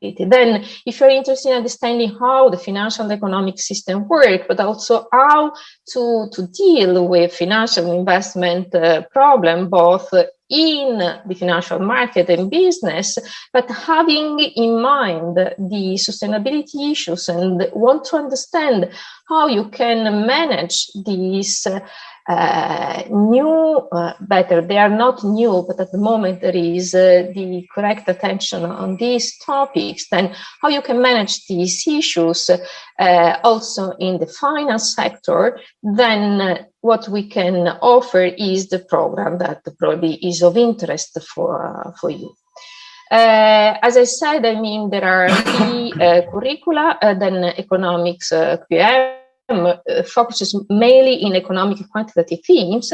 Then, if you're interested in understanding how the financial and economic system work, but also how to deal with financial investment problem, both in the financial market and business, but having in mind the sustainability issues and want to understand how you can manage these better, they are not new, but at the moment there is the correct attention on these topics, then how you can manage these issues also in the finance sector, then what we can offer is the program that probably is of interest for you. As I said, I mean, there are three curricula, then economics QM, focuses mainly in economic and quantitative themes,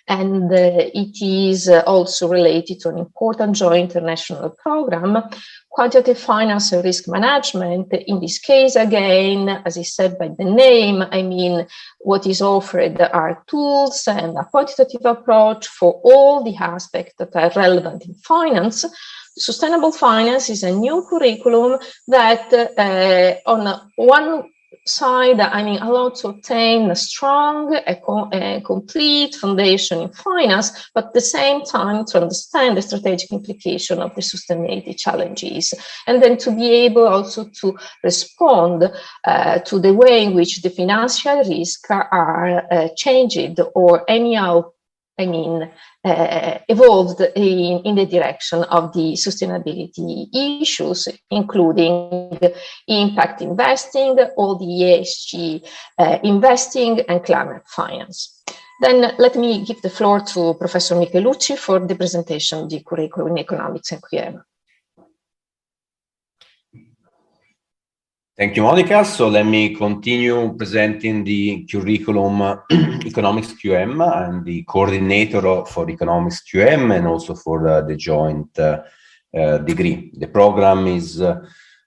and it is also related to an important joint international program, quantitative finance and risk management. In this case, again, as I said by the name, I mean, what is offered are tools and a quantitative approach for all the aspects that are relevant in finance. Sustainable finance is a new curriculum that on one side, I mean, allowed to obtain a strong, complete foundation in finance, but at the same time to understand the strategic implication of the sustainability challenges, and then to be able also to respond to the way in which the financial risks are changed or anyhow, I mean, evolved in the direction of the sustainability issues, including impact investing, all the ESG investing, and climate finance. Then let me give the floor to Professor Michelucci for the presentation of the curriculum in economics and QM. Thank you, Monica. So let me continue presenting the curriculum Economics QM. I'm the coordinator for Economics QM and also for the joint degree. The program is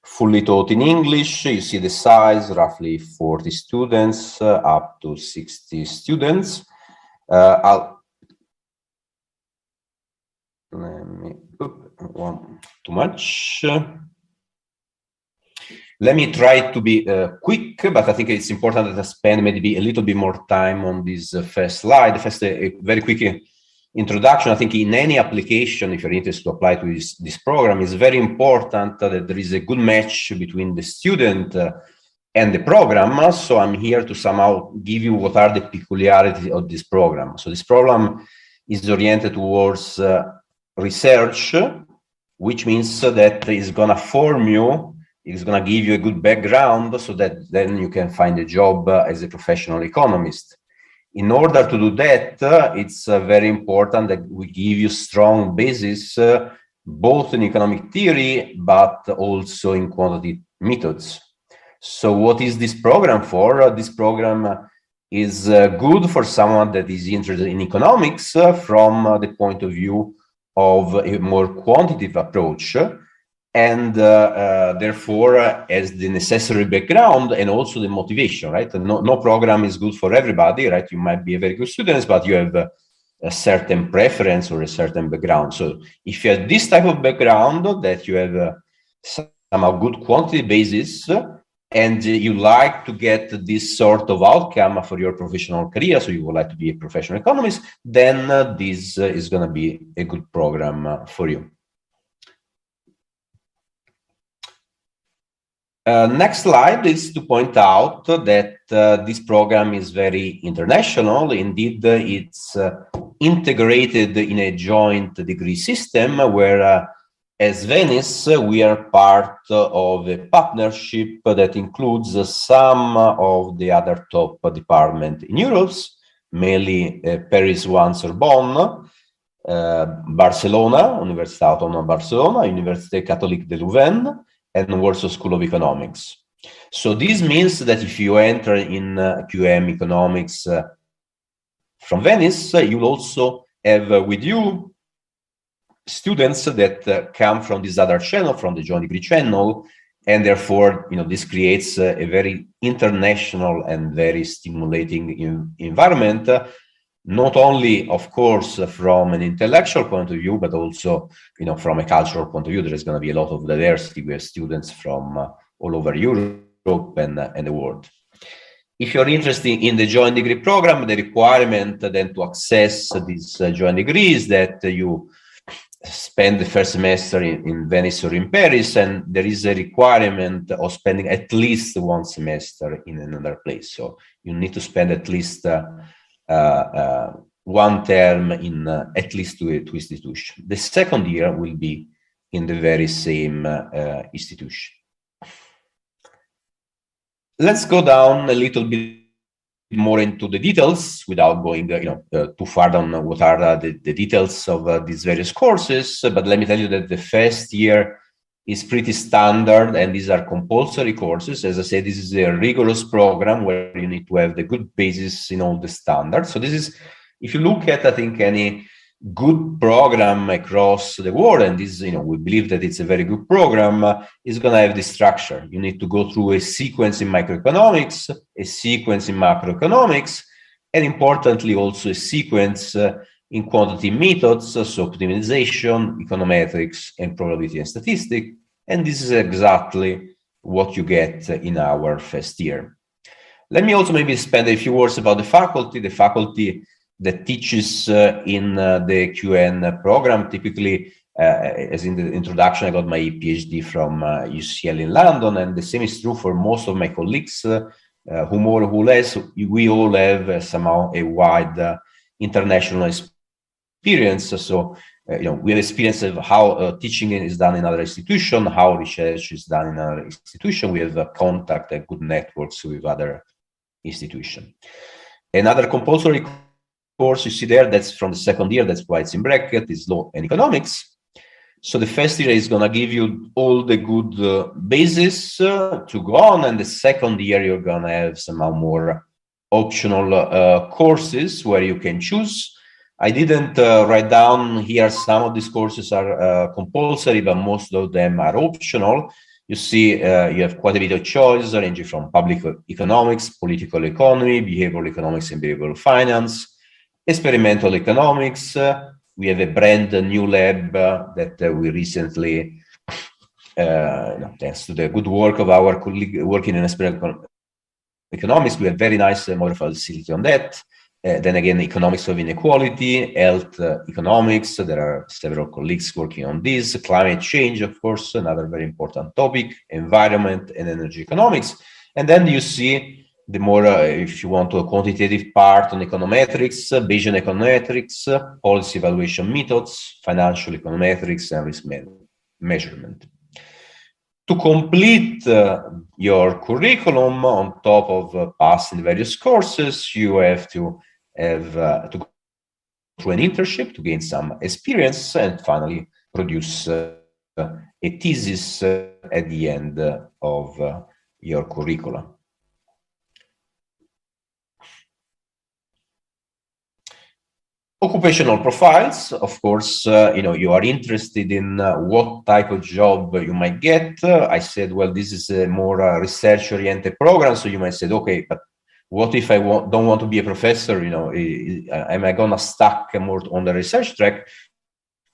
fully taught in English. You see the size, roughly 40 students, up to 60 students. Too much. Let me try to be quick, but I think it's important that I spend maybe a little bit more time on this first slide. First, a very quick introduction. I think in any application, if you're interested to apply to this program, it's very important that there is a good match between the student and the program. So I'm here to somehow give you what are the peculiarities of this program. So this program is oriented towards research, which means that it's going to form you. It's going to give you a good background so that then you can find a job as a professional economist. In order to do that, it's very important that we give you strong basis, both in economic theory, but also in quantitative methods. So what is this program for? This program is good for someone that is interested in economics from the point of view of a more quantitative approach. And therefore as the necessary background and also the motivation, right? No program is good for everybody, right? You might be a very good student, but you have a certain preference or a certain background. So if you have this type of background, that you have somehow good quantity basis, and you like to get this sort of outcome for your professional career, so you would like to be a professional economist, then this is going to be a good program for you. Next slide is to point out that this program is very international. Indeed, it's integrated in a joint degree system where, as Venice, we are part of a partnership that includes some of the other top departments in Europe, mainly Paris 1 Sorbonne, Barcelona, Università Autónoma Barcelona, Université Catholique de Louvain, and Warsaw School of Economics. So this means that if you enter in QM Economics from Venice, you'll also have with you students that come from this other channel, from the joint degree channel, and therefore, this creates a very international and very stimulating environment not only, of course, from an intellectual point of view, but also, from a cultural point of view. There is going to be a lot of diversity. We have students from all over Europe and the world. If you're interested in the joint degree program, the requirement then to access this joint degree is that you spend the first semester in Venice or in Paris, and there is a requirement of spending at least one semester in another place. So you need to spend at least one term in at least two institutions. The second year will be in the very same institution. Let's go down a little bit more into the details without going too far down what are the details of these various courses. But let me tell you that the first year is pretty standard, and these are compulsory courses. As I said, this is a rigorous program where you need to have the good basis in all the standards. So this is, if you look at, I think, any good program across the world, and this, we believe that it's a very good program, is going to have this structure. You need to go through a sequence in microeconomics, a sequence in macroeconomics, and importantly, also a sequence in quantitative methods, so optimization, econometrics, and probability and statistics. And this is exactly what you get in our first year. Let me also maybe spend a few words about the faculty. The faculty that teaches in the QN program, typically, as in the introduction, I got my PhD from UCL in London, and the same is true for most of my colleagues, who more or less, we all have somehow a wide international experience. So, we have experience of how teaching is done in other institutions, how research is done in other institutions. We have contact and good networks with other institutions. Another compulsory course you see there, that's from the second year, that's why it's in bracket, is law and economics. So the first year is going to give you all the good basis to go on, and the second year you're going to have somehow more optional courses where you can choose. I didn't write down here, some of these courses are compulsory, but most of them are optional. You see, you have quite a bit of choice, ranging from public economics, political economy, behavioral economics and behavioral finance, experimental economics. We have a brand new lab that we recently, thanks to the good work of our colleague working in experimental economics, we have very nice model facility on that. Then again, economics of inequality, health economics. There are several colleagues working on this. Climate change, of course, another very important topic, environment and energy economics. And then you see the more, if you want to, a quantitative part on econometrics, Bayesian econometrics, policy evaluation methods, financial econometrics, and risk measurement. To complete your curriculum, on top of passing various courses, you have to to go through an internship to gain some experience, and finally produce a thesis at the end of your curriculum. Occupational profiles, of course, you are interested in what type of job you might get. I said, well, this is a more research-oriented program, so you might say, okay, but what if I don't want to be a professor? Am I gonna stuck more on the research track?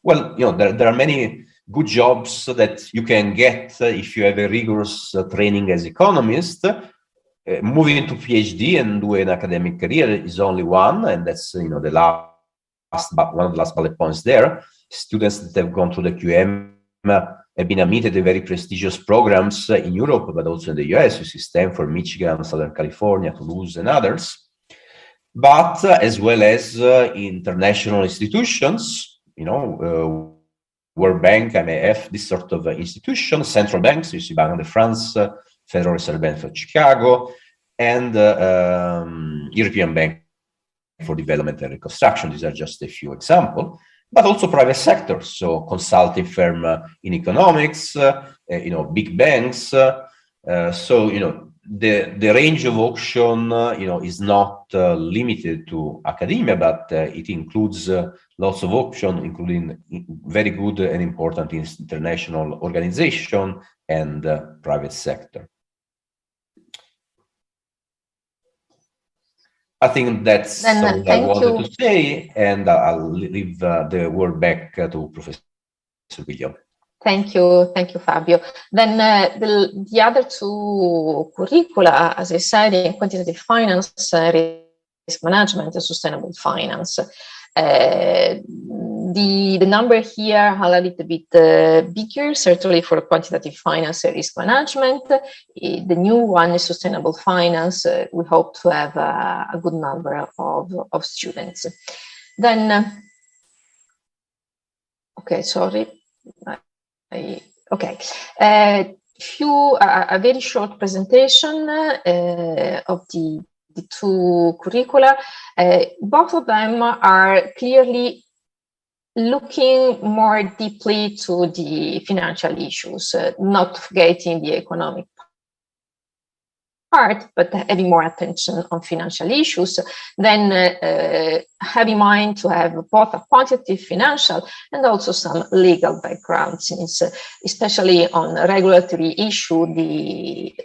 Well, there are many good jobs that you can get if you have a rigorous training as economist. Moving to PhD and do an academic career is only one, and that's the one of the last bullet points there. Students that have gone through the QM have been admitted to very prestigious programs in Europe, but also in the US. You see Stanford, Michigan, Southern California, Toulouse, and others. But as well as international institutions, World Bank, IMF, this sort of institutions, central banks. You see Banque de France, Federal Reserve Bank of Chicago, and European Bank for Development and Reconstruction. These are just a few examples, but also private sector. So consulting firm in economics, big banks. The range of option, is not limited to academia, but it includes lots of options, including very good and important international organization and private sector. I think that's Then all I thank wanted you. to say, and I'll leave the word back to Professor Guiglio. Thank you, Fabio. Then the other two curricula, as I said, in quantitative finance, risk management, and sustainable finance. The number here are a little bit bigger, certainly for quantitative finance and risk management. The new one is sustainable finance. We hope to have a good number of students. Then, okay, sorry. Okay, a very short presentation of the two curricula. Both of them are clearly looking more deeply to the financial issues, not forgetting the economic part, but having more attention on financial issues, then have in mind to have both a quantitative financial and also some legal background, since especially on regulatory issue,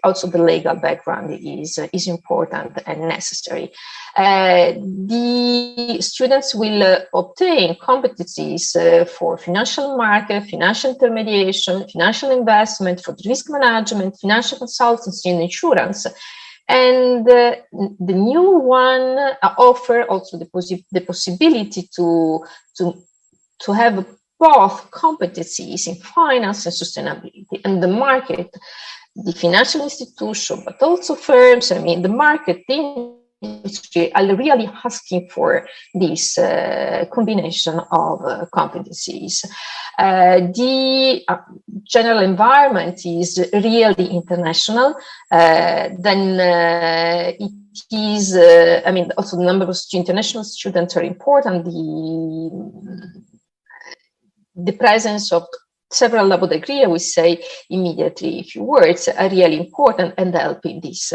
also the legal background is important and necessary. The students will obtain competencies for financial market, financial intermediation, financial investment, for risk management, financial consultancy, and insurance. And the new one offer also the possibility to have both competencies in finance and sustainability, and the market, the financial institution, but also firms. I mean, the market industry are really asking for this combination of competencies. The general environment is really international. Then it is, I mean, also the number of international students are important. The presence of several double degree, I would say immediately a few words, are really important and help in this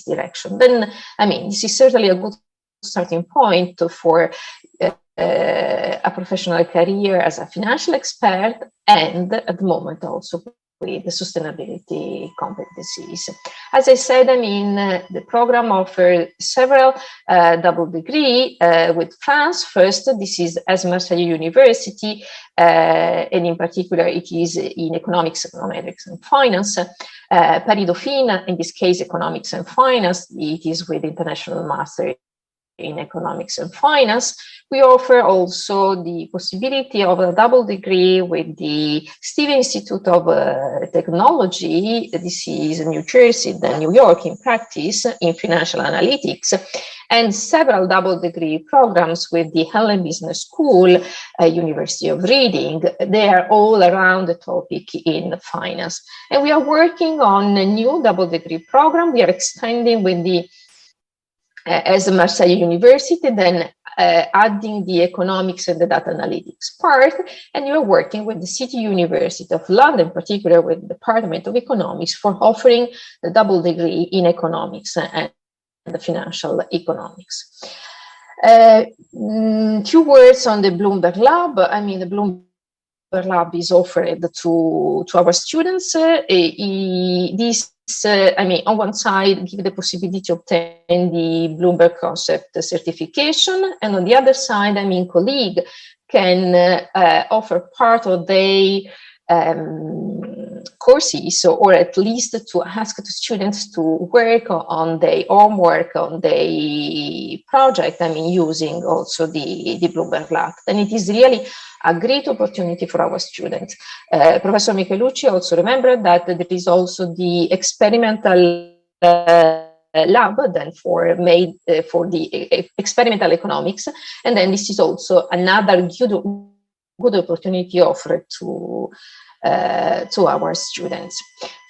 direction. Then, I mean, this is certainly a good starting point for a professional career as a financial expert, and at the moment also with the sustainability competencies. As I said, I mean, the program offers several double degree with France. First, this is as Marseille University, and in particular, it is in economics, econometrics, and finance. Paris Dauphine, in this case, economics and finance, it is with international master in economics and finance. We offer also the possibility of a double degree with the Stevens Institute of Technology. This is in New Jersey, then New York in practice in financial analytics, and several double degree programs with the Hellen Business School, University of Reading. They are all around the topic in finance. And we are working on a new double degree program. We are extending with the as a Marseille University, then adding the economics and the data analytics part, and you're working with the City University of London, in particular with the Department of Economics, for offering the double degree in economics and the financial economics. Few words on the Bloomberg Lab. I mean, the Bloomberg Lab is offered to our students. This I mean, on one side, give the possibility to obtain the Bloomberg Concept certification, and on the other side, I mean, colleague can offer part of their courses, or at least to ask the students to work on their homework, on their project, I mean, using also the Bloomberg Lab. And it is really a great opportunity for our students. Professor Michelucci also remembered that there is also the experimental lab then for the experimental economics, and then this is also another good opportunity offered to our students.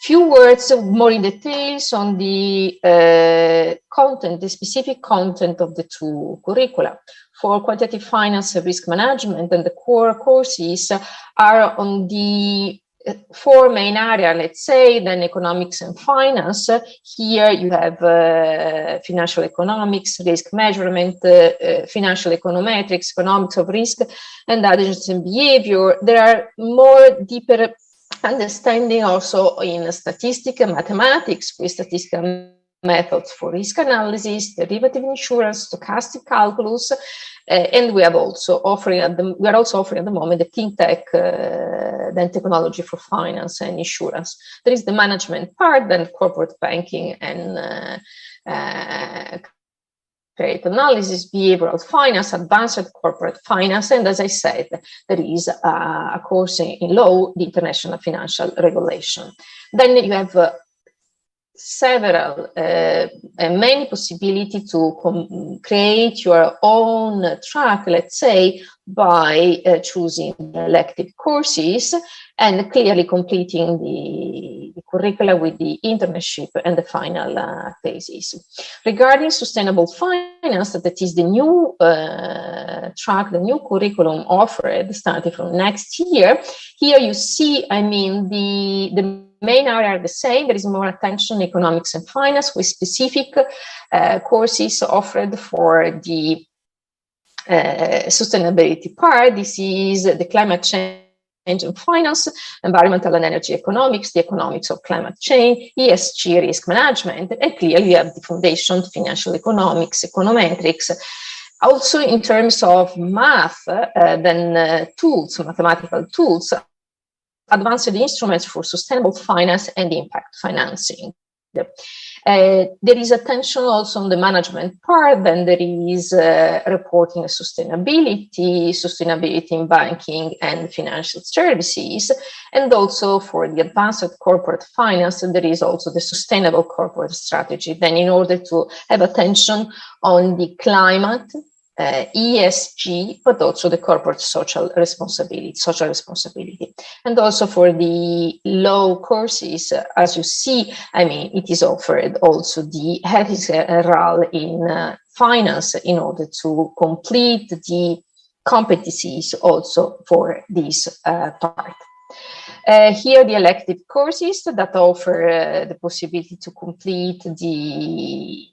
Few words more in details on the content, the specific content of the two curricula. For quantitative finance and risk management, and the core courses are on the four main areas, let's say, then economics and finance. Here you have financial economics, risk measurement, financial econometrics, economics of risk, and attitudes and behavior. There are more deeper understanding also in statistics and mathematics, with statistical methods for risk analysis, derivative insurance, stochastic calculus, and we are also offering at the moment the fintech then technology for finance and insurance. There is the management part, then corporate banking and credit analysis, behavioral finance, advanced corporate finance, and as I said, there is a course in law, the international financial regulation. Then you have several many possibility to create your own track, let's say, by choosing elective courses and clearly completing the curricula with the internship and the final thesis. Regarding sustainable finance, that is the new track, the new curriculum offered starting from next year. Here you see, I mean, the main area are the same. There is more attention on economics and finance with specific courses offered for the sustainability part. This is the climate change and finance, environmental and energy economics, the economics of climate change, ESG risk management, and clearly you have the foundation, financial economics, econometrics. Also in terms of math, tools, mathematical tools, advanced instruments for sustainable finance and impact financing. There is attention also on the management part, then there is reporting sustainability in banking and financial services, and also for the advanced corporate finance, there is also the sustainable corporate strategy. Then in order to have attention on the climate, ESG, but also the corporate social responsibility. And also for the law courses, as you see, I mean, it is offered also the RAL in finance in order to complete the competencies also for this part. Here the elective courses that offer the possibility to complete the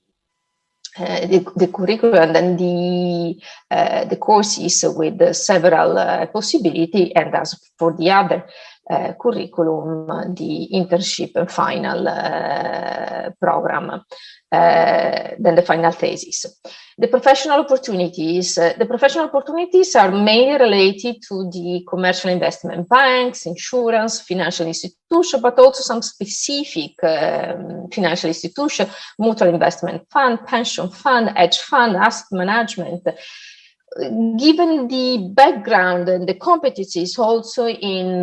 curriculum and then the courses with several possibility, and as for the other curriculum, the internship and final program, then the final thesis. The professional opportunities are mainly related to the commercial investment banks, insurance, financial institution, but also some specific financial institution, mutual investment fund, pension fund, hedge fund, asset management. Given the background and the competencies also in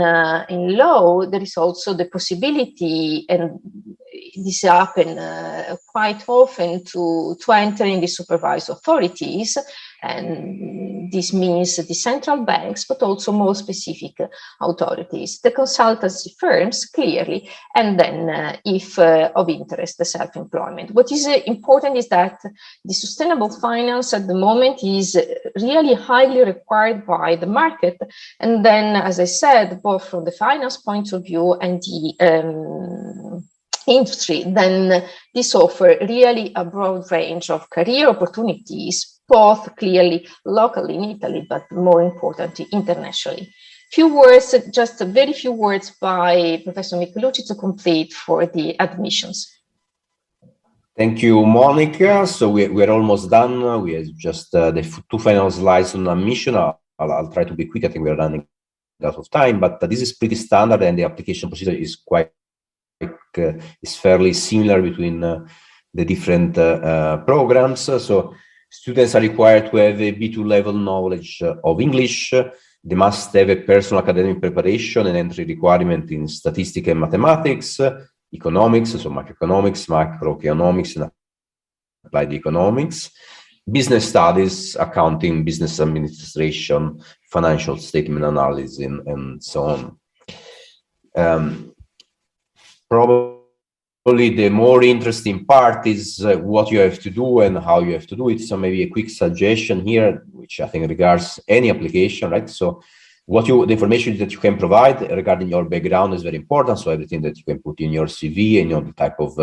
law, there is also the possibility, and this happens quite often, to enter in the supervised authorities, and this means the central banks, but also more specific authorities, the consultancy firms, clearly, and then if of interest, the self-employment. What is important is that the sustainable finance at the moment is really highly required by the market, and then, as I said, both from the finance point of view and the industry, then this offers really a broad range of career opportunities, both clearly locally in Italy, but more importantly, internationally. Few words, just a very few words by Professor Michelucci to complete for the admissions. Thank you, Monica. So we're almost done. We have just the two final slides on admission. I'll try to be quick. I think we're running out of time, but this is pretty standard, and the application procedure is fairly similar between the different programs. So students are required to have a B2 level knowledge of English. They must have a personal academic preparation and entry requirement in statistics and mathematics, economics, so macroeconomics, macroeconomics, and applied economics, business studies, accounting, business administration, financial statement analysis, and so on. Probably the more interesting part is what you have to do and how you have to do it. So maybe a quick suggestion here, which I think regards any application, right? So the information that you can provide regarding your background is very important. So everything that you can put in your CV and the type of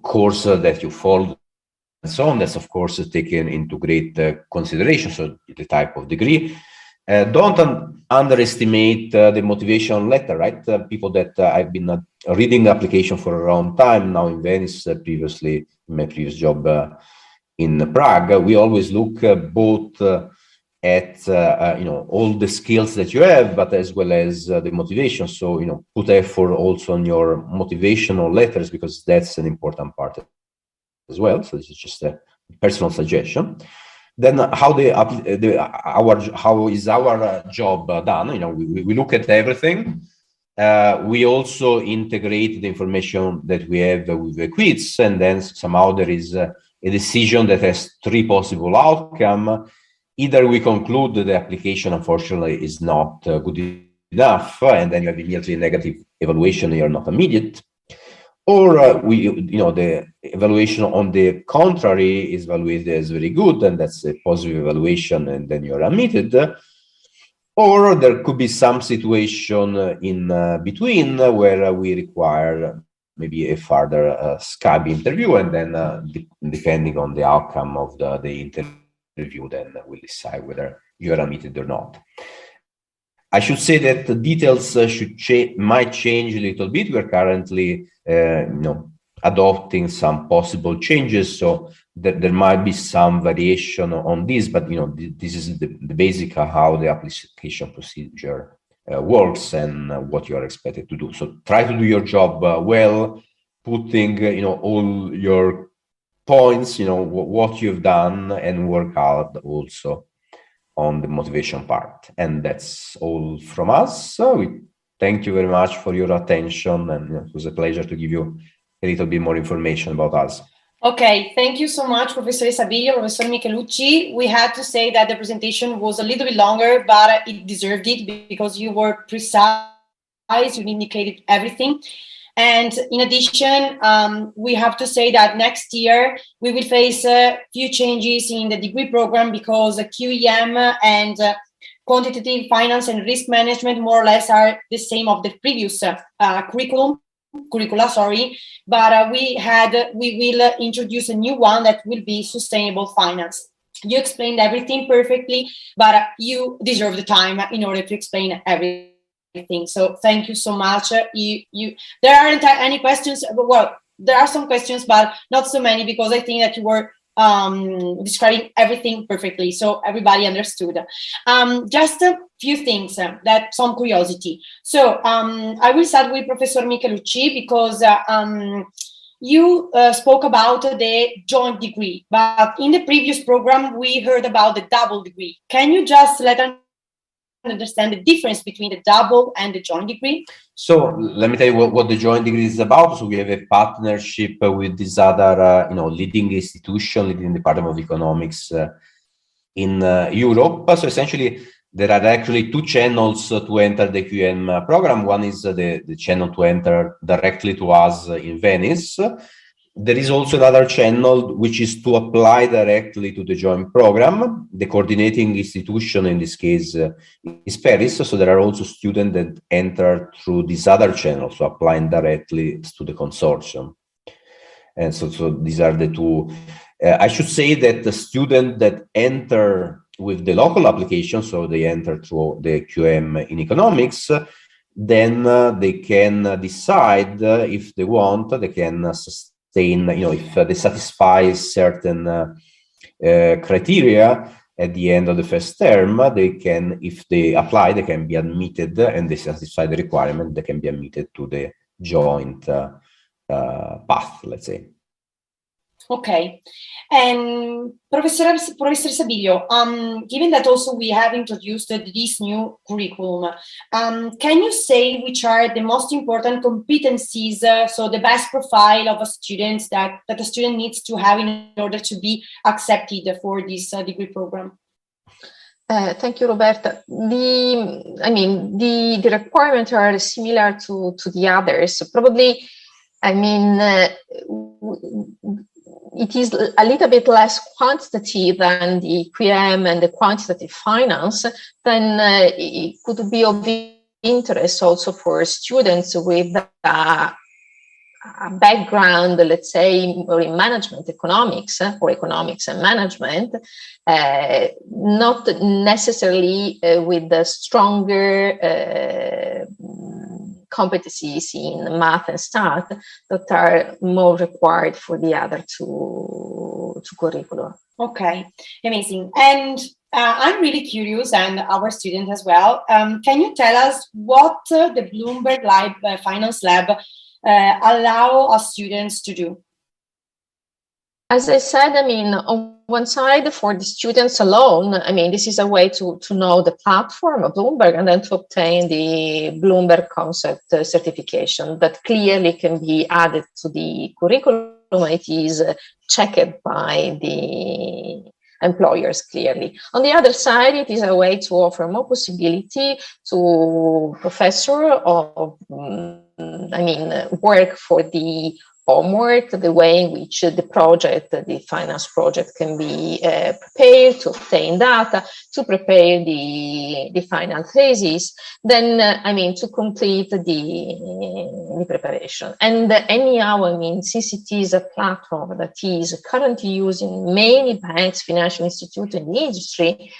course that you followed and so on, that's of course taken into great consideration. So the type of degree. don't underestimate the motivation letter, right? People that I've been reading application for a long time now in Venice, previously in my previous job in Prague, we always look both at all the skills that you have, but as well as the motivation. So put effort also on your motivational letters, because that's an important part as well. So this is just a personal suggestion. Then how is our job done? We look at everything. We also integrate the information that we have with the quiz, and then somehow there is a decision that has three possible outcomes. Either we conclude that the application, unfortunately, is not good enough, and then you have immediately a negative evaluation, you're not immediate. Or the evaluation on the contrary is evaluated as very good, and that's a positive evaluation, and then you're admitted. Or there could be some situation in between where we require maybe a further Skype interview, and then depending on the outcome of the interview, then we'll decide whether you're admitted or not. I should say that the details might change a little bit. We're currently adopting some possible changes, so there might be some variation on this, but this is the basic how the application procedure works and what you are expected to do. So try to do your job well, putting all your points, what you've done, and work hard also on the motivation part. And that's all from us. So we thank you very much for your attention, and it was a pleasure to give you a little bit more information about us. Okay, thank you so much, Professor Sabilio, Professor Michelucci. We had to say that the presentation was a little bit longer, but it deserved it because you were precise, you indicated everything. And in addition, we have to say that next year we will face a few changes in the degree program, because QEM and quantitative finance and risk management more or less are the same of the previous curricula, sorry, but we will introduce a new one that will be sustainable finance. You explained everything perfectly, but you deserve the time in order to explain everything. So thank you so much. There aren't any questions. Well, there are some questions, but not so many, because I think that you were describing everything perfectly, so everybody understood. Just a few things that some curiosity. So I will start with Professor Michelucci, because you spoke about the joint degree, but in the previous program we heard about the double degree. Can you just let us understand the difference between the double and the joint degree? So let me tell you what the joint degree is about. So we have a partnership with this other, leading institution, leading Department of Economics in Europe. So essentially, there are actually two channels to enter the QM program. One is the channel to enter directly to us in Venice. There is also another channel, which is to apply directly to the joint program. The coordinating institution in this case is Paris. So there are also students that enter through this other channel, so applying directly to the consortium. And so these are the two. I should say that the students that enter with the local application, so they enter through the QM in economics, then they can decide if they want, they can sustain, if they satisfy certain criteria at the end of the first term, they can, if they apply, they can be admitted, and they satisfy the requirement, they can be admitted to the joint path, let's say. Okay, and Professor Sabilio, given that also we have introduced this new curriculum, can you say which are the most important competencies, so the best profile of a student that a student needs to have in order to be accepted for this degree program? Thank you, Roberta. The requirements are similar to the others. So probably, it is a little bit less quantitative than the QM and the quantitative finance. Then it could be of interest also for students with a background, let's say, or in management economics or economics and management, not necessarily with the stronger competencies in math and stat that are more required for the other two curricula. Okay, amazing. And I'm really curious, and our student as well. Can you tell us what the Bloomberg Finance Lab allow our students to do? As I said, I mean, on one side, for the students alone, I mean, this is a way to know the platform of Bloomberg and then to obtain the Bloomberg concept certification that clearly can be added to the curriculum. It is checked by the employers clearly. On the other side, it is a way to offer more possibility to professor of, work for the homework, the way in which the project, the finance project can be prepared, to obtain data, to prepare the final thesis, then, to complete the preparation. And anyhow, since it is a platform that is currently used in many banks, financial institutes, and the industry,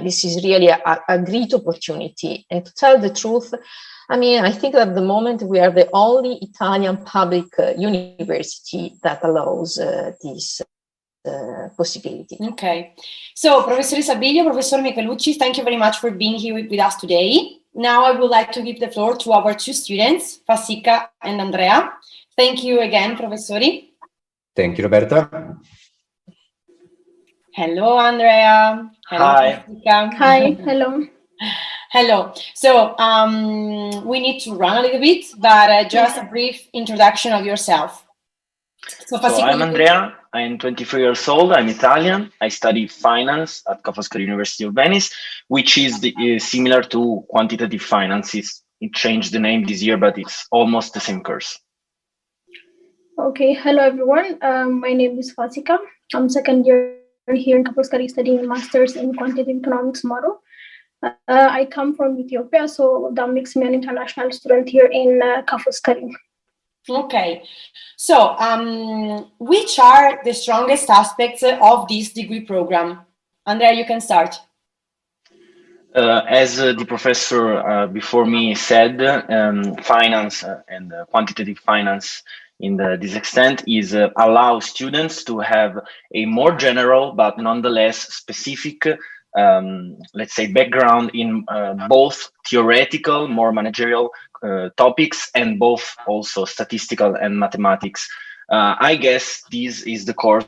this is really a great opportunity. And to tell the truth, I think at the moment we are the only Italian public university that allows this possibility. Okay. So, Professor Sabilio, Professor Michelucci, thank you very much for being here with us today. Now I would like to give the floor to our two students, Fasica and Andrea. Thank you again, Professori. Thank you, Roberta. Hello, Andrea. Hello, Hi. Fasica. Hi. Hello. Hello. So we need to run a little bit, but just a brief introduction of yourself. So I'm Andrea. I'm 23 years old. I'm Italian. I study finance at FOSCARI University of Venice, which is similar to quantitative finances. It changed the name this year, but it's almost the same course. Okay. Hello, everyone. My name is Fasica. I'm second year here in FOSCARI studying a master's in quantitative economics model. I come from Ethiopia, so that makes me an international student here in FOSCARI. Okay, so which are the strongest aspects of this degree program? Andrea, you can start. As the professor before me said, finance and quantitative finance in this extent is allow students to have a more general but nonetheless specific let's say background in both theoretical, more managerial topics, and both also statistical and mathematics. I guess this is the course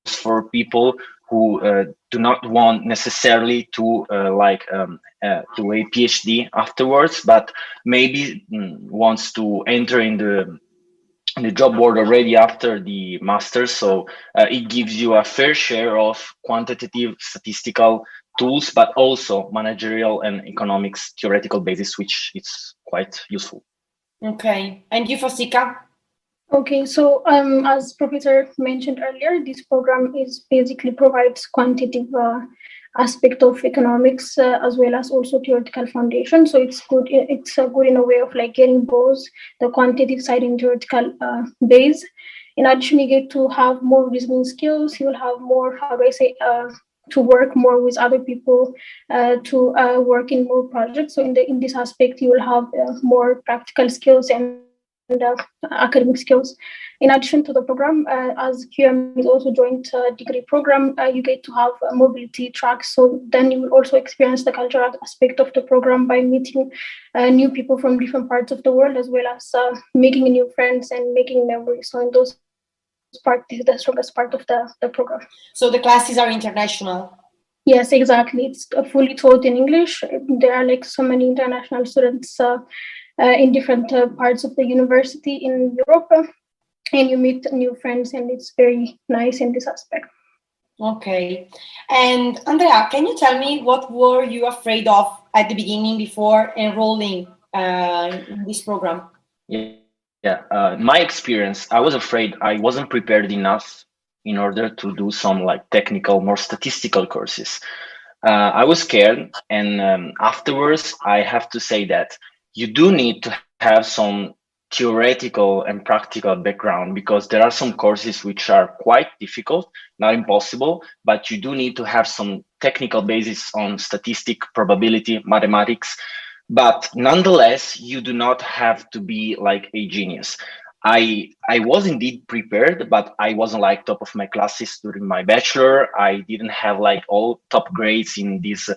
for people who do not want necessarily to do a PhD afterwards, but maybe wants to enter in the job world already after the master's. So it gives you a fair share of quantitative statistical tools, but also managerial and economics theoretical basis, which is quite useful. Okay, and you, Fasica? Okay, so as Professor mentioned earlier, this program is basically provides quantitative aspect of economics as well as also theoretical foundation. So it's good. It's good in a way of like getting both the quantitative side and theoretical base. In addition, you get to have more reasoning skills. You'll have more, how do I say, to work more with other people, to work in more projects. So in this aspect, you will have more practical skills and academic skills. In addition to the program, as QM is also joint degree program, you get to have a mobility tracks. So then you will also experience the cultural aspect of the program by meeting new people from different parts of the world, as well as making new friends and making memories. So in those part is the strongest part of the program. So the classes are international. Yes, exactly. It's fully taught in English. There are like so many international students in different parts of the university in Europe, and you meet new friends, and it's very nice in this aspect. Okay. And Andrea, can you tell me what were you afraid of at the beginning before enrolling in this program? Yeah. My experience, I was afraid I wasn't prepared enough in order to do some like technical, more statistical courses. I was scared, and afterwards I have to say that you do need to have some theoretical and practical background, because there are some courses which are quite difficult, not impossible, but you do need to have some technical basis on statistic, probability, mathematics. But nonetheless, you do not have to be like a genius. I was indeed prepared, but I wasn't like top of my classes during my bachelor. I didn't have like all top grades in these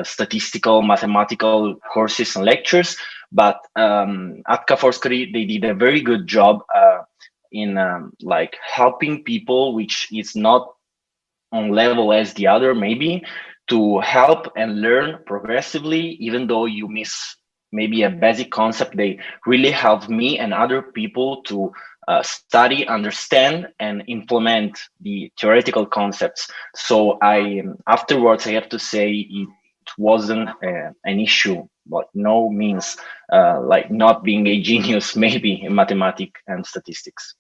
statistical, mathematical courses and lectures. But at FOSCARI, they did a very good job in like helping people, which is not on level as the other, maybe, to help and learn progressively, even though you miss maybe a basic concept. They really helped me and other people to study, understand, and implement the theoretical concepts. So afterwards, I have to say it wasn't an issue, but no means like not being a genius, maybe in mathematics and statistics.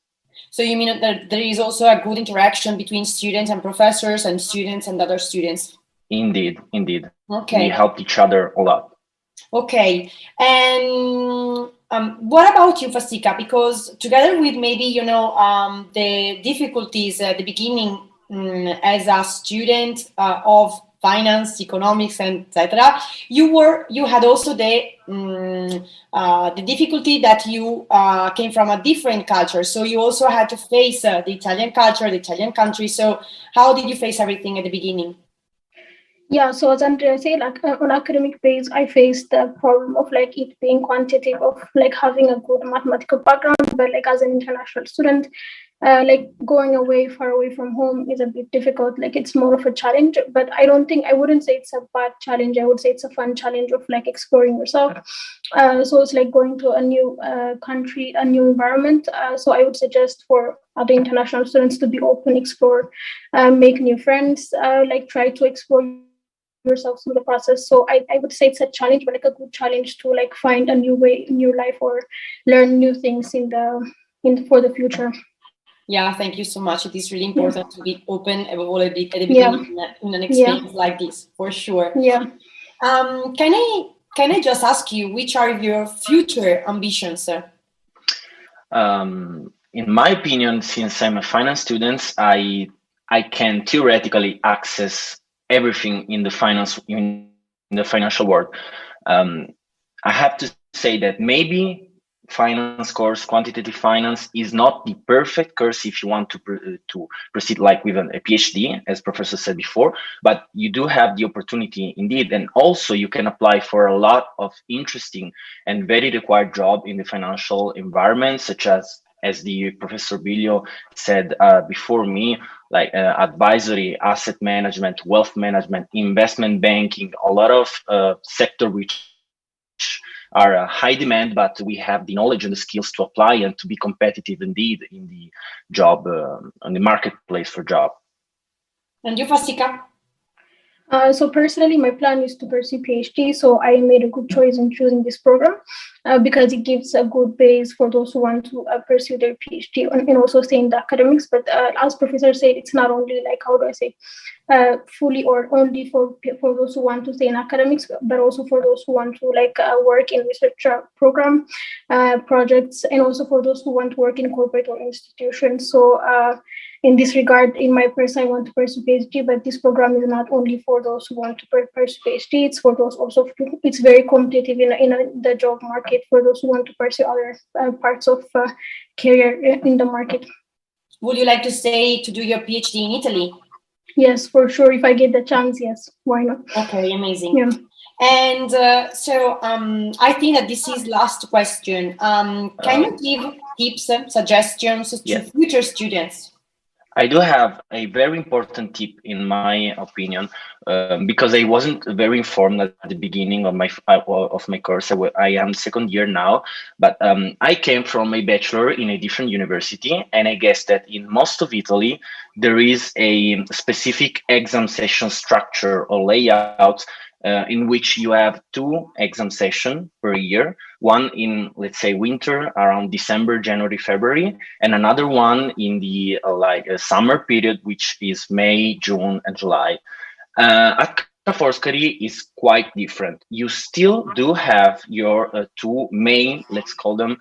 So you mean that there is also a good interaction between students and professors and students and other students? Indeed, indeed. Okay. We helped each other a lot. Okay. And what about you, Fasika? Because together with maybe, the difficulties at the beginning as a student of finance, economics, and etc., you had also the difficulty that you came from a different culture. So you also had to face the Italian culture, the Italian country. So how did you face everything at the beginning? Yeah, so as Andrea said, like on academic base, I faced the problem of like it being quantitative, of like having a good mathematical background, but like as an international student, like going far away from home is a bit difficult. Like it's more of a challenge, but I wouldn't say it's a bad challenge. I would say it's a fun challenge of like exploring yourself. So it's like going to a new country, a new environment. So I would suggest for other international students to be open, explore, make new friends, like try to explore yourself through the process. So I would say it's a challenge, but like a good challenge to like find a new way in your life or learn new things for the future. Yeah, thank you so much. It is really important to be open above all at the beginning in an experience like this, for sure. Yeah. Can I just ask you, which are your future ambitions? In my opinion, since I'm a finance student, I can theoretically access everything in the financial world. I have to say that maybe finance course, quantitative finance, is not the perfect course if you want to proceed like with a PhD, as Professor said before, but you do have the opportunity indeed. And also you can apply for a lot of interesting and very required job in the financial environment, such as the Professor Biglio said before me, like advisory, asset management, wealth management, investment banking, a lot of sector which are high demand, but we have the knowledge and the skills to apply and to be competitive indeed in the job, on the marketplace for job. And you, Fasika? So personally, my plan is to pursue PhD. So I made a good choice in choosing this program because it gives a good base for those who want to pursue their PhD and also stay in the academics. But as Professor said, it's not only like, how do I say, fully or only for those who want to stay in academics, but also for those who want to like work in research program projects, and also for those who want to work in corporate or institutions. So in this regard, in my person, I want to pursue PhD, but this program is not only for those who want to pursue PhD, it's for those also, it's very competitive in the job market for those who want to pursue other parts of career in the market. Would you like to stay to do your PhD in Italy? Yes, for sure. If I get the chance, yes. Why not? Okay, amazing. Yeah. And so I think that this is last question. Can you give tips, suggestions to future students? I do have a very important tip, in my opinion, because I wasn't very informed at the beginning of my course. I am second year now, but I came from a bachelor in a different university, and I guess that in most of Italy there is a specific exam session structure or layout in which you have 2 exam sessions per year, one in, let's say, winter around December, January, February, and another one in the summer period, which is May, June, and July. At FOSCARI is quite different. You still do have your two main, let's call them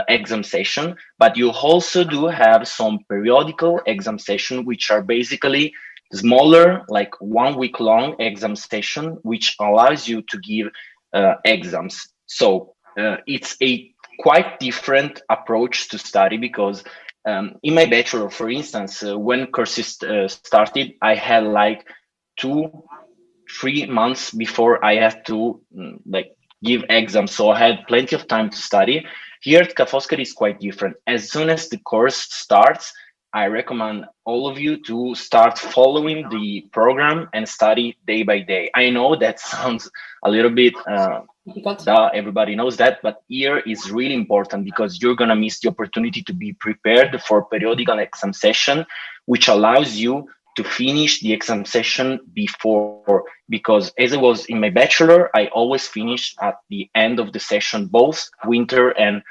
exam session, but you also do have some periodical exam session, which are basically smaller, like 1 week long exam session, which allows you to give exams. So it's a quite different approach to study because in my bachelor, for instance, when courses started, I had like 2-3 months before I had to like give exams, so I had plenty of time to study. Here at FOSCARI is quite different. As soon as the course starts, I recommend all of you to start following the program and study day by day. I know that sounds a little bit everybody knows that, but here is really important because you're gonna miss the opportunity to be prepared for periodical exam session, which allows you to finish the exam session before, because as I was in my bachelor, I always finished at the end of the session, both winter and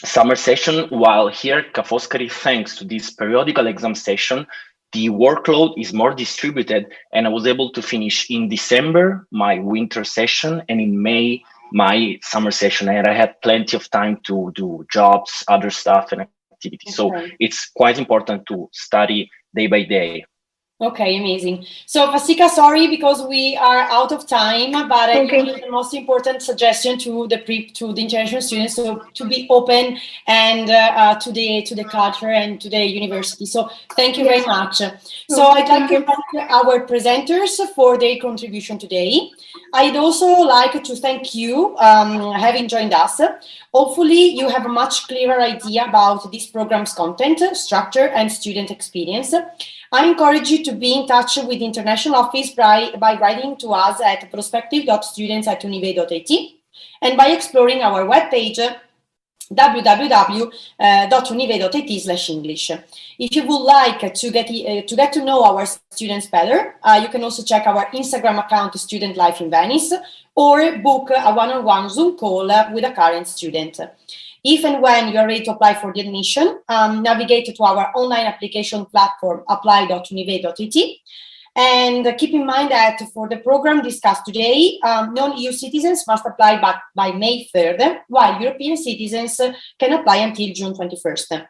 summer session, while here at FOSCARI, thanks to this periodical exam session, the workload is more distributed, and I was able to finish in December my winter session and in May my summer session, and I had plenty of time to do jobs, other stuff, and activities. So it's quite important to study day by day. Okay, amazing. So Fasika, sorry because we are out of time, but I think the most important suggestion to the international students to be open and to the culture and to the university. So thank you very much. So I'd like to thank our presenters for their contribution today. I'd also like to thank you having joined us. Hopefully you have a much clearer idea about this program's content, structure, and student experience. I encourage you to be in touch with the International Office by writing to us at prospective.students@unive.it and by exploring our webpage www.unive.it/English. If you would like to get to know our students better, you can also check our Instagram account, Student Life in Venice, or book a one-on-one Zoom call with a current student. If and when you are ready to apply for the admission, navigate to our online application platform, apply.unive.it. And keep in mind that for the program discussed today, non-EU citizens must apply by May 3rd, while European citizens can apply until June 21st.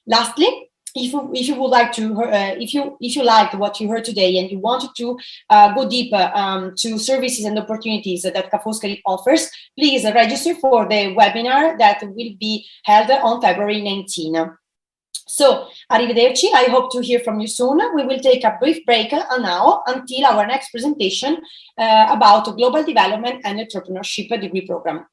Lastly, if you would like to, if you liked what you heard today and you wanted to go deeper to services and opportunities that FOSCARI offers, please register for the webinar that will be held on February 19. So, arrivederci. I hope to hear from you soon. We will take a brief break now until our next presentation about global development and entrepreneurship degree program.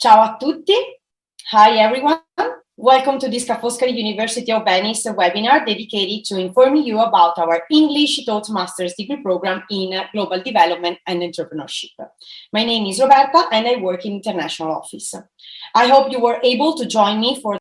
Ciao a tutti. Hi, everyone. Welcome to this FOSCARI University of Venice webinar dedicated to informing you about our English taught master's degree program in global development and entrepreneurship. My name is Roberta and I work in international office. I hope you were able to join me for